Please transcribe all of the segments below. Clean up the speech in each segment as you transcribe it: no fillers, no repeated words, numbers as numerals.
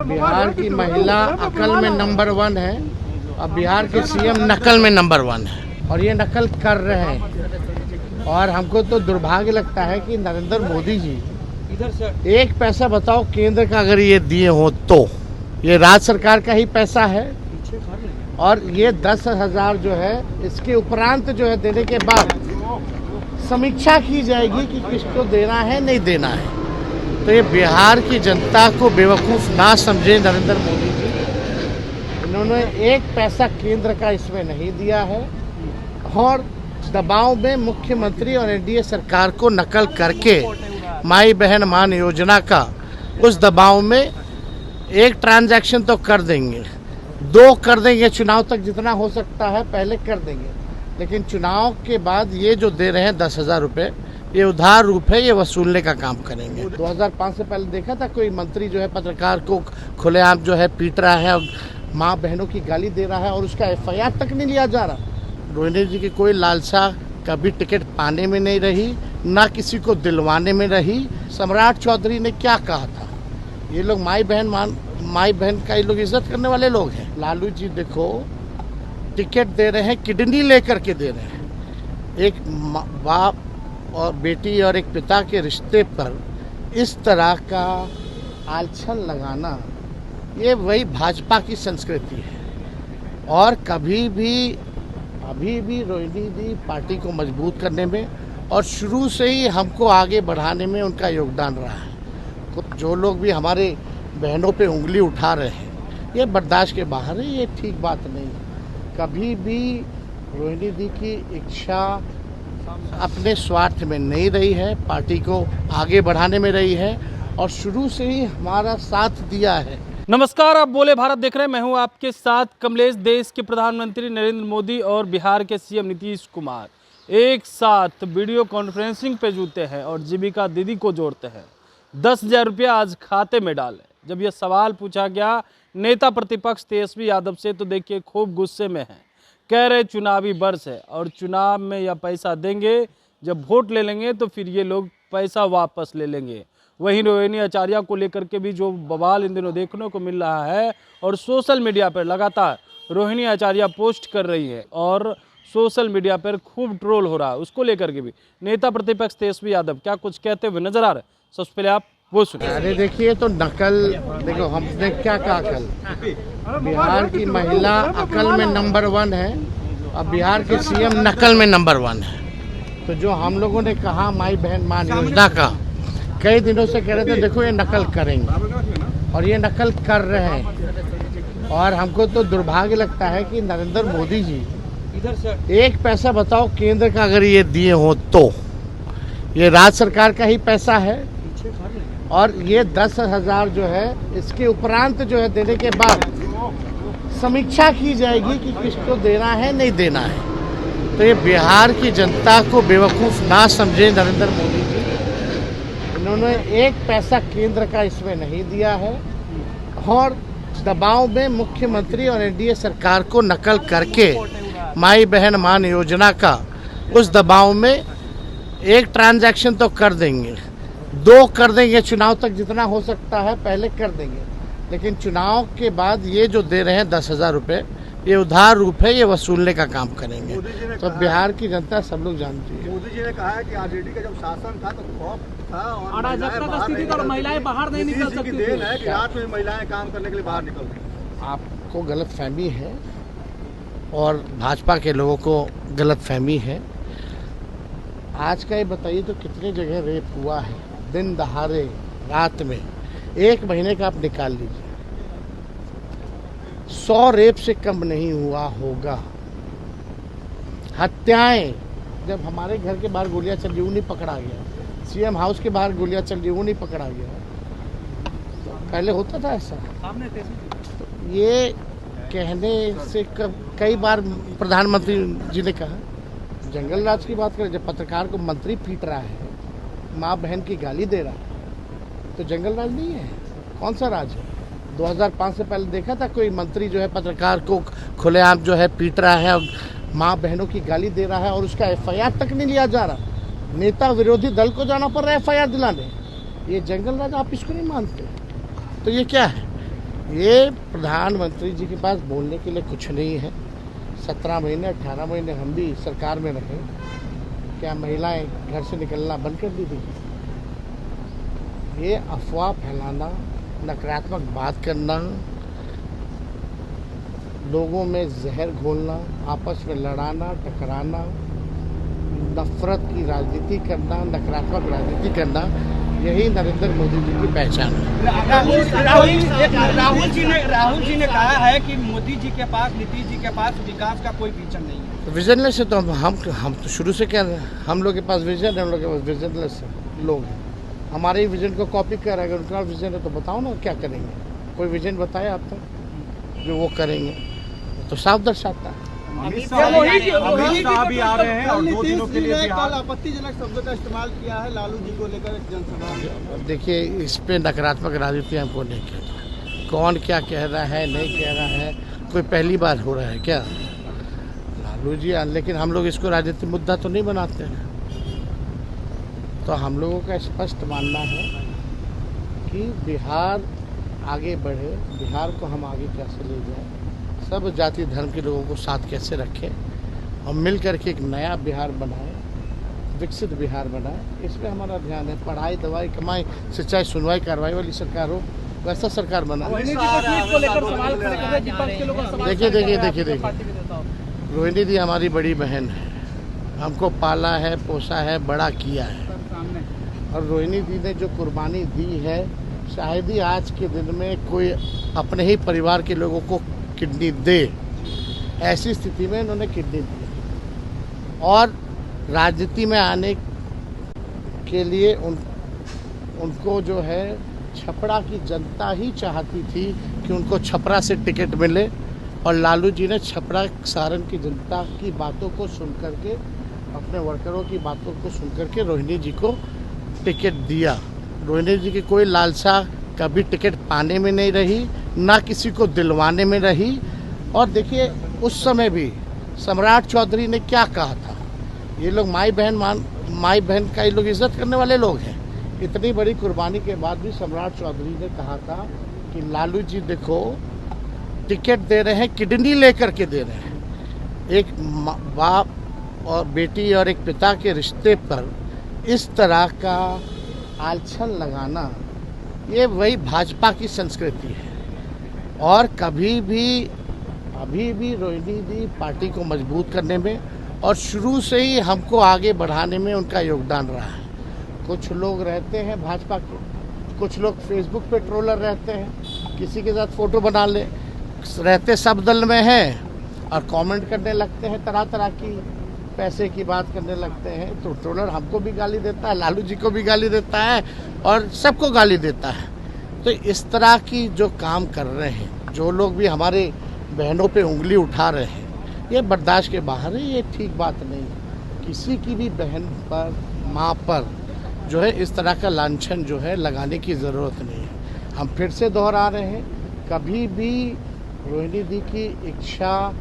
बिहार की महिला अकल में नंबर 1 है और बिहार के सीएम नकल में नंबर 1 है और ये नकल कर रहे हैं। और हमको तो दुर्भाग्य लगता है कि नरेंद्र मोदी जी एक पैसा बताओ केंद्र का अगर ये दिए हो तो ये राज्य सरकार का ही पैसा है और ये 10,000 जो है इसके उपरांत जो है देने के बाद समीक्षा की जाएगी कि किसको देना है नहीं देना है। तो ये बिहार की जनता को बेवकूफ़ ना समझे नरेंद्र मोदी जी, इन्होंने एक पैसा केंद्र का इसमें नहीं दिया है और दबाव में मुख्यमंत्री और एनडीए सरकार को नकल करके माई बहन मान योजना का उस दबाव में एक ट्रांजैक्शन तो कर देंगे, 2 कर देंगे, चुनाव तक जितना हो सकता है पहले कर देंगे, लेकिन चुनाव के बाद ये जो दे रहे हैं 10,000 रुपये ये उधार रूप है, ये वसूलने का काम करेंगे। 2005 से पहले देखा था कोई मंत्री जो है पत्रकार को खुलेआम जो है पीट रहा है और माँ बहनों की गाली दे रहा है और उसका एफआईआर तक नहीं लिया जा रहा। रोहिणी जी की कोई लालसा कभी टिकट पाने में नहीं रही, ना किसी को दिलवाने में रही। सम्राट चौधरी ने क्या कहा था, ये लोग माई बहन का ये लोग इज्जत करने वाले लोग हैं। लालू जी देखो टिकट दे रहे हैं, किडनी लेकर के दे रहे हैं। एक बाप और बेटी और एक पिता के रिश्ते पर इस तरह का आलछन लगाना ये वही भाजपा की संस्कृति है। और कभी भी अभी भी रोहिणी जी पार्टी को मजबूत करने में और शुरू से ही हमको आगे बढ़ाने में उनका योगदान रहा है। जो लोग भी हमारे बहनों पे उंगली उठा रहे हैं ये बर्दाश्त के बाहर है, ये ठीक बात नहीं है। कभी भी रोहिणी जी की इच्छा अपने स्वार्थ में नहीं रही है, पार्टी को आगे बढ़ाने में रही है और शुरू से ही हमारा साथ दिया है। नमस्कार, आप बोले भारत देख रहे हैं। मैं हूं आपके साथ कमलेश। देश के प्रधानमंत्री नरेंद्र मोदी और बिहार के सीएम नीतीश कुमार एक साथ वीडियो कॉन्फ्रेंसिंग पे जुटे हैं और जीविका दीदी को जोड़ते हैं। 10,000 रुपया आज खाते में डालें। जब यह सवाल पूछा गया नेता प्रतिपक्ष तेजस्वी यादव से तो देखिए खूब गुस्से में हैं। कह रहे चुनावी वर्ष है और चुनाव में यह पैसा देंगे, जब वोट ले लेंगे तो फिर ये लोग पैसा वापस ले लेंगे। वहीं रोहिणी आचार्य को लेकर के भी जो बवाल इन दिनों देखने को मिल रहा है और सोशल मीडिया पर लगातार रोहिणी आचार्य पोस्ट कर रही है और सोशल मीडिया पर खूब ट्रोल हो रहा है, उसको लेकर के भी नेता प्रतिपक्ष तेजस्वी यादव क्या कुछ कहते हुए नजर आ रहे हैं। सबसे पहले आप वो सुनिए। अरे देखिए तो नकल, देखो हमने क्या कहा कल, बिहार की महिला अकल में नंबर 1 है और बिहार के सीएम नकल में नंबर 1 है। तो जो हम लोगों ने कहा माई बहन मान योजना का कई दिनों से कह रहे थे देखो ये नकल करेंगे और ये नकल कर रहे हैं। और हमको तो दुर्भाग्य लगता है कि नरेंद्र मोदी जी एक पैसा बताओ केंद्र का अगर ये दिए हो तो ये राज्य सरकार का ही पैसा है और ये 10,000 जो है इसके उपरांत जो है देने के बाद समीक्षा की जाएगी कि किसको देना है नहीं देना है। तो ये बिहार की जनता को बेवकूफ़ ना समझे नरेंद्र मोदी जी, इन्होंने एक पैसा केंद्र का इसमें नहीं दिया है और दबाव में मुख्यमंत्री और एनडीए सरकार को नकल करके माई बहन मान योजना का उस दबाव में एक ट्रांजैक्शन तो कर देंगे, 2 कर देंगे, चुनाव तक जितना हो सकता है पहले कर देंगे, लेकिन चुनाव के बाद ये जो दे रहे हैं 10,000 रुपये ये उधार रूप है, ये वसूलने का काम करेंगे। तो बिहार की जनता सब लोग जानती है। मोदी जी ने कहा है कि आरजेडी का जब शासन था तो खौफ था और महिलाएं बाहर नहीं निकल सकती थी। देन है कि रात में महिलाएं काम करने के लिए बाहर निकल रही। आपको गलतफहमी है और भाजपा के लोगों को गलतफहमी है। आज का ये बताइए तो कितने जगह रेप हुआ है दिन दहाड़े रात में, 1 महीने का आप निकाल लीजिए, 100 रेप से कम नहीं हुआ होगा। हत्याएं, जब हमारे घर के बाहर गोलियां चल रही वो नहीं पकड़ा गया, सीएम हाउस के बाहर गोलियां चल रही वो नहीं पकड़ा गया, तो पहले होता था ऐसा। तो ये कहने से कई बार प्रधानमंत्री जी ने कहा, जंगल राज की बात करें, जब पत्रकार को मंत्री पीट रहा है, माँ बहन की गाली दे रहा है, तो जंगल राज नहीं है, कौन सा राज है। 2005 से पहले देखा था कोई मंत्री जो है पत्रकार को खुलेआम जो है पीट रहा है और माँ बहनों की गाली दे रहा है और उसका एफआईआर तक नहीं लिया जा रहा। नेता विरोधी दल को जाना पड़ रहा है एफआईआर दिलाने। ये जंगल राज आप इसको नहीं मानते, तो ये क्या है? ये प्रधानमंत्री जी के पास बोलने के लिए कुछ नहीं है। 17 महीने 18 महीने हम भी सरकार में रहे, क्या महिलाएं घर से निकलना बंद कर दी थी? ये अफवाह फैलाना, नकारात्मक बात करना, लोगों में जहर घोलना, आपस में लड़ाना, टकराना, नफरत की राजनीति करना, नकारात्मक राजनीति करना, यही नरेंद्र मोदी जी की पहचान है। राहुल जी ने कहा है कि मोदी जी के पास, नीतीश जी के पास विकास का कोई विजन नहीं है। विजनलेस से तो हम तो शुरू से कह रहे हैं, हम लोग के पास विजन है, हम लोग के पास विजनलेस लोग हैं। हमारे ही विजन को कॉपी कर रहे हैं। अगर उनका विजन है तो बताओ ना क्या करेंगे। कोई विजन बताया आप तक जो वो करेंगे, तो साफ दर्शाता है। अमित शाह भी आ रहे हैं और 2 दिनों के लिए कल आपत्तिजनक शब्दों का इस्तेमाल किया है लालू जी को लेकर एक जनसभा में। देखिए, इस पे नकारात्मक राजनीति हमको नहीं कहना। कौन क्या कह रहा है, नहीं कह रहा है, कोई पहली बार हो रहा है क्या? लालू जी, लेकिन हम लोग इसको राजनीतिक मुद्दा तो नहीं बनाते हैं। तो हम लोगों का स्पष्ट मानना है कि बिहार आगे बढ़े, बिहार को हम आगे कैसे ले जाएं, सब जाति धर्म के लोगों को साथ कैसे रखें और मिल करके एक नया बिहार बनाएं, विकसित बिहार बनाएं। इस पर हमारा ध्यान है। पढ़ाई, दवाई, कमाई, सिंचाई, सुनवाई, कार्रवाई वाली सरकार हो, वैसा सरकार बनाए। देखिए, रोहिणी दी हमारी बड़ी बहन है, हमको पाला है, पोसा है, बड़ा किया है। और रोहिणी दी ने जो कुर्बानी दी है, शायद ही आज के दिन में कोई अपने ही परिवार के लोगों को किडनी दे। ऐसी स्थिति में इन्होंने किडनी दी और राजनीति में आने के लिए उनको जो है छपरा की जनता ही चाहती थी कि उनको छपरा से टिकट मिले। और लालू जी ने छपरा सारण की जनता की बातों को सुन करके, अपने वर्करों की बातों को सुन करके रोहिणी जी को टिकट दिया। रोहिणी जी की कोई लालसा कभी टिकट पाने में नहीं रही, ना किसी को दिलवाने में रही। और देखिए, उस समय भी सम्राट चौधरी ने क्या कहा था। ये लोग माई बहन का ये लोग इज्जत करने वाले लोग हैं। इतनी बड़ी कुर्बानी के बाद भी सम्राट चौधरी ने कहा था कि लालू जी देखो, टिकट दे रहे हैं, किडनी लेकर के दे रहे हैं। एक बाप और बेटी और एक पिता के रिश्ते पर इस तरह का आलछन लगाना, ये वही भाजपा की संस्कृति है। और कभी भी अभी भी रोहिणी दी पार्टी को मजबूत करने में और शुरू से ही हमको आगे बढ़ाने में उनका योगदान रहा है। कुछ लोग रहते हैं भाजपा के, कुछ लोग फेसबुक पे ट्रोलर रहते हैं, किसी के साथ फ़ोटो बना ले, रहते सब दल में हैं और कमेंट करने लगते हैं, तरह तरह की पैसे की बात करने लगते हैं। तो ट्रोलर हमको भी गाली देता है, लालू जी को भी गाली देता है और सबको गाली देता है। तो इस तरह की जो काम कर रहे हैं, जो लोग भी हमारे बहनों पे उंगली उठा रहे हैं, ये बर्दाश्त के बाहर है। ये ठीक बात नहीं है। किसी की भी बहन पर, माँ पर जो है इस तरह का लांछन जो है लगाने की ज़रूरत नहीं है। हम फिर से दोहरा रहे हैं, कभी भी रोहिणी दी की इच्छा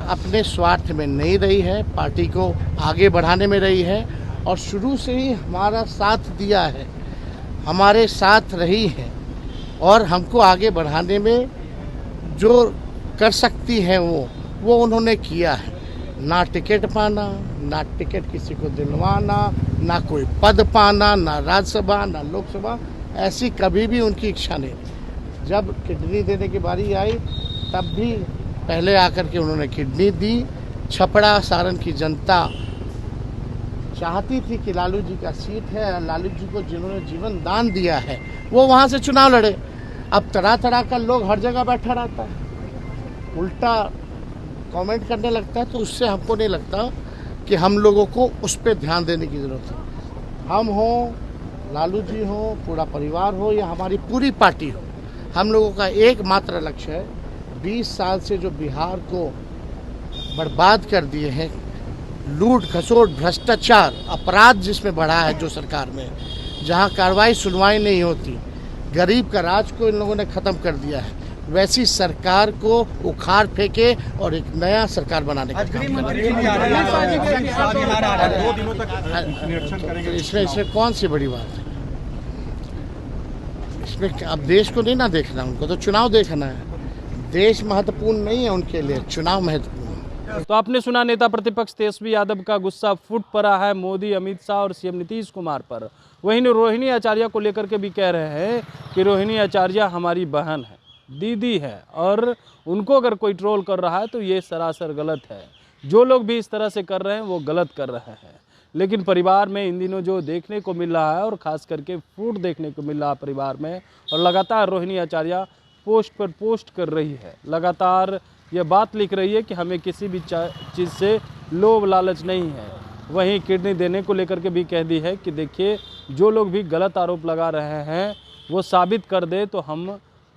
अपने स्वार्थ में नहीं रही है, पार्टी को आगे बढ़ाने में रही है और शुरू से ही हमारा साथ दिया है, हमारे साथ रही है और हमको आगे बढ़ाने में जो कर सकती है वो उन्होंने किया है। ना टिकट पाना, ना टिकट किसी को दिलवाना, ना कोई पद पाना, ना राज्यसभा, ना लोकसभा, ऐसी कभी भी उनकी इच्छा नहीं थी। जब किडनी देने की बारी आई तब भी पहले आकर के उन्होंने किडनी दी। छपरा सारण की जनता चाहती थी कि लालू जी का सीट है, लालू जी को जिन्होंने जीवन दान दिया है वो वहाँ से चुनाव लड़े। अब तरह तरह का लोग हर जगह बैठा रहता है, उल्टा कमेंट करने लगता है। तो उससे हमको नहीं लगता कि हम लोगों को उस पर ध्यान देने की ज़रूरत है। हम हो, लालू जी हो, पूरा परिवार हो या हमारी पूरी पार्टी हो, हम लोगों का एकमात्र लक्ष्य है 20 साल से जो बिहार को बर्बाद कर दिए हैं, लूट खसोट, भ्रष्टाचार, अपराध जिसमें बढ़ा है जो सरकार में, जहां कार्रवाई सुनवाई नहीं होती, गरीब का राज को इन लोगों ने ख़त्म कर दिया है, वैसी सरकार को उखाड़ फेंके और एक नया सरकार बनाने का काम करें। इसमें कौन सी बड़ी बात है? इसमें अब देश को नहीं ना देखना, उनको तो चुनाव देखना है। देश महत्वपूर्ण नहीं है उनके लिए, चुनाव महत्वपूर्ण। तो आपने सुना नेता प्रतिपक्ष तेजस्वी यादव का गुस्सा फूट पड़ा है मोदी, अमित शाह और सीएम नीतीश कुमार पर। वहीं रोहिणी आचार्य को लेकर के भी कह रहे हैं कि रोहिणी आचार्य हमारी बहन है, दीदी है, और उनको अगर कोई ट्रोल कर रहा है तो ये सरासर गलत है। जो लोग भी इस तरह से कर रहे हैं वो गलत कर रहे हैं। लेकिन परिवार में इन दिनों जो देखने को मिल रहा है, और ख़ास करके फूट देखने को मिल रहा है परिवार में, और लगातार रोहिणी आचार्य पोस्ट पर पोस्ट कर रही है, लगातार ये बात लिख रही है कि हमें किसी भी चीज़ से लोभ लालच नहीं है। वहीं किडनी देने को लेकर के भी कह दी है कि देखिए, जो लोग भी गलत आरोप लगा रहे हैं वो साबित कर दे तो हम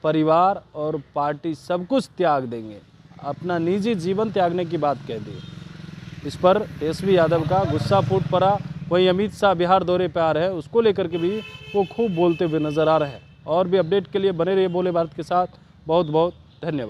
परिवार और पार्टी सब कुछ त्याग देंगे, अपना निजी जीवन त्यागने की बात कह दी। इस पर तेजस्वी यादव का गुस्सा फूट पड़ा। वहीं अमित शाह बिहार दौरे पर आ रहे हैं, उसको लेकर के भी वो खूब बोलते हुए नजर आ रहे हैं। और भी अपडेट के लिए बने रहिए बोले भारत के साथ। बहुत बहुत धन्यवाद।